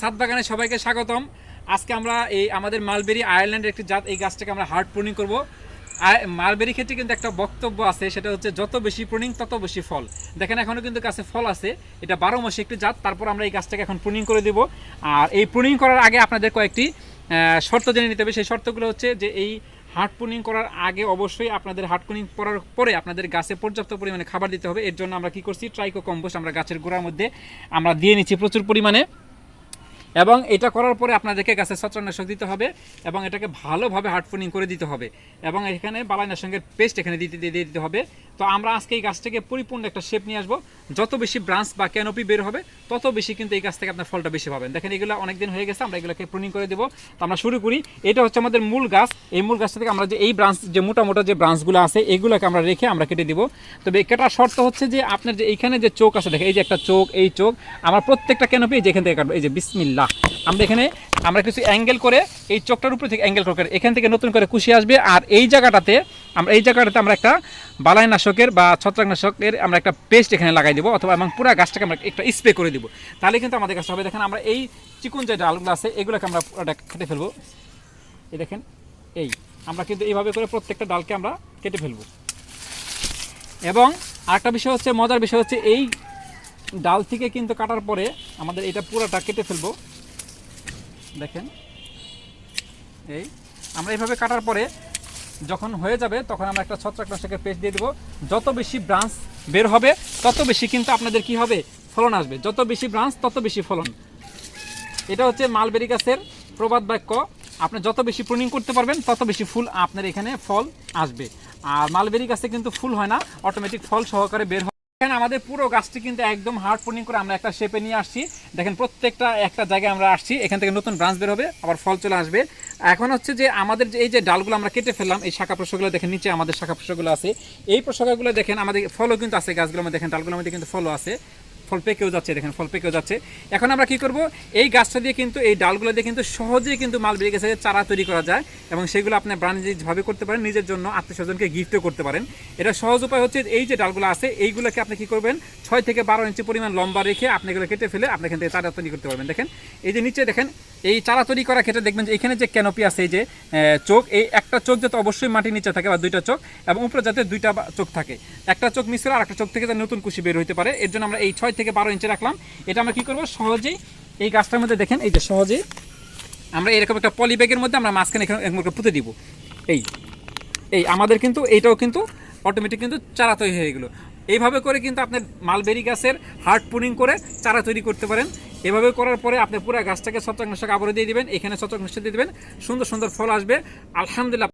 ছাদ বাগানে সবাইকে স্বাগতম। আজকে আমরা এই আমাদের মালবেরি আয়ারল্যান্ডের একটি জাত, এই গাছটাকে আমরা হার্ড প্রুনিং করব। মালবেরি ক্ষেত্রে কিন্তু একটা বক্তব্য আছে, সেটা হচ্ছে যত বেশি প্রুনিং তত বেশি ফল। দেখেন এখনও কিন্তু গাছে ফল আছে, এটা 12 মাসে একটি জাত। তারপর আমরা এই গাছটাকে এখন প্রুনিং করে দেব। আর এই প্রুনিং করার আগে আপনাদের কয়েকটি শর্ত জেনে নিতে হবে। সেই শর্তগুলো হচ্ছে যে এই হার্ড প্রুনিং করার আগে অবশ্যই আপনাদের হার্ড প্রুনিং করার পরে আপনাদের গাছে পর্যাপ্ত পরিমাণে খাবার দিতে হবে। এর জন্য আমরা কি করছি, ট্রাইকো কম্পোস্ট আমরা গাছের গোড়ার মধ্যে আমরা দিয়ে নিচ্ছি প্রচুর পরিমাণে। এবং এটা করার পরে আপনাদেরকে গাছে ছত্রাকনাশক দিতে হবে এবং এটাকে ভালোভাবে হার্ড প্রুনিং করে দিতে হবে এবং এখানে বালাইনাশকের পেস্ট এখানে দিয়ে দিতে হবে। তো আমরা আজকে এই গাছটাকে পরিপূর্ণ একটা শেপ নিয়ে আসবো। যত বেশি ব্রাঞ্চ বা ক্যানোপি বের হবে তত বেশি কিন্তু এই গাছ থেকে আপনার ফলটা বেশি পাবেন। দেখেন এগুলো অনেকদিন হয়ে গেছে, আমরা এগুলোকে প্রুনিং করে দেবো। তো আমরা শুরু করি। এটা হচ্ছে আমাদের মূল গাছ। এই মূল গাছটা থেকে আমরা যে এই ব্রাঞ্চ, যে মোটা মোটা যে ব্রাঞ্চগুলো আছে, এগুলোকে আমরা রেখে আমরা কেটে দিব। তবে কেটার শর্ত হচ্ছে যে আপনার যে এইখানে যে চোখ আছে, দেখেন এই যে একটা চোখ, এই চোখ আমরা প্রত্যেকটা ক্যানোপি যেখান থেকে কাটবো। এই যে বিসমিল্লাহ, আমরা কিছু অ্যাঙ্গেল করে এই চোখটার উপরে থেকে অ্যাঙ্গেল করে এখান থেকে নতুন করে কুশি আসবে। আর এই জায়গাটাতে আমরা একটা বালাইনাশকের বা ছত্রাকনাশকের আমরা একটা পেস্ট এখানে লাগাই দেবো, অথবা এবং পুরো গাছটাকে আমরা একটা স্প্রে করে দিব। তাহলে কিন্তু আমাদের গাছটা হবে। দেখেন আমরা এই চিকন যে ডালগুলো আছে এগুলোকে আমরা পুরোটা কেটে ফেলবো। এই দেখেন আমরা কিন্তু এইভাবে করে প্রত্যেকটা ডালকে আমরা কেটে ফেলবো। এবং আরেকটা বিষয় হচ্ছে, মজার বিষয় হচ্ছে, এই ডাল থেকে কিন্তু কাটার পরে আমাদের এটা পুরোটা কেটে ফেলবো। দেখেন আমরা এইভাবে কাটার পরে যখন হয়ে যাবে তখন আমরা একটা ছত্রাকনাশকের পেস্ট দিয়ে দেবো। যত বেশি ব্রাঞ্চ বের হবে তত বেশি কিন্তু আপনাদের কি হবে, ফলন আসবে। যত বেশি ব্রাঞ্চ তত বেশি ফলন। এটা হচ্ছে মালবেরি গাছের প্রবাদ বাক্য। আপনি যত বেশি প্রুনিং করতে পারবেন তত বেশি ফুল আপনার এখানে ফল আসবে। আর মালবেরি গাছে কিন্তু ফুল হয় না, অটোমেটিক ফল সহকারে বের হয়। এখানে আমাদের পুরো গাছটি কিন্তু একদম হার্ড প্রুনিং করে আমরা একটা শেপে নিয়ে আসছি। দেখেন প্রত্যেকটা একটা জায়গায় আমরা আসছি, এখান থেকে নতুন ব্রাঞ্চ বের হবে, আবার ফল চলে আসবে। এখন হচ্ছে যে আমাদের যে এই যে ডালগুলো আমরা কেটে ফেললাম, এই শাখা প্রশাখাগুলো দেখেন, নিচে আমাদের শাখা প্রশাখাগুলো আছে। এই প্রশাখাগুলো দেখেন আমাদের ফলও কিন্তু আছে গাছগুলোর মধ্যে। দেখেন ডালগুলোর মধ্যে কিন্তু ফলও আছে, ফল পেকেও যাচ্ছে। দেখেন ফল পেকেও যাচ্ছে। এখন আমরা কি করব, এই গাছটা দিয়ে কিন্তু, এই ডালগুলো দিয়ে কিন্তু সহজেই কিন্তু মালবেরি গাছের চারা তৈরি করা যায় এবং সেগুলো আপনি বাণিজ্যিকভাবে করতে পারেন, নিজের জন্য আত্মীয় স্বজনকে গিফটও করতে পারেন। এটা সহজ উপায় হচ্ছে, এই যে ডালগুলো আছে এইগুলোকে আপনি কি করবেন, 6 থেকে 12 ইঞ্চি পরিমাণ লম্বা রেখে আপনি এগুলো কেটে ফেলে আপনি এখান থেকে চারা তৈরি করতে পারবেন। দেখেন এই যে নিচে দেখেন, এই চারা তৈরি করার ক্ষেত্রে দেখবেন যে এখানে যে ক্যানোপি আছে, এই যে চোখ, এই একটা চোখ যাতে অবশ্যই মাটির নিচে থাকে, বা দুইটা চোখ, এবং উপরে যাতে দুইটা চোখ থাকে। একটা চোখ মিস করে আর একটা চোখ থেকে যাতে নতুন কুশি বের হতে পারে, এর জন্য আমরা এই 6 থেকে 12 ইঞ্চি রাখলাম। এটা আমরা কি করব, সহজেই এই গাছটার মধ্যে দেখেন, এই যে সহজেই আমরা এরকম একটা পলি ব্যাগের মধ্যে আমরা মাঝখানে এখানে পুঁতে দিব। এই আমাদের কিন্তু এইটাও কিন্তু অটোমেটিক কিন্তু চারা তৈরি হয়ে গেলো। এইভাবে করে কিন্তু আপনার মালবেরি গাছের হার্ড প্রুনিং করে চারা তৈরি করতে পারেন। এভাবে করার পরে আপনি পুরো গাছটাকে ছত্রাকনাশক আবরে দিয়ে দিবেন, এখানে ছত্রাকনাশক দিয়ে দিবেন, সুন্দর সুন্দর ফল আসবে আলহামদুলিল্লাহ।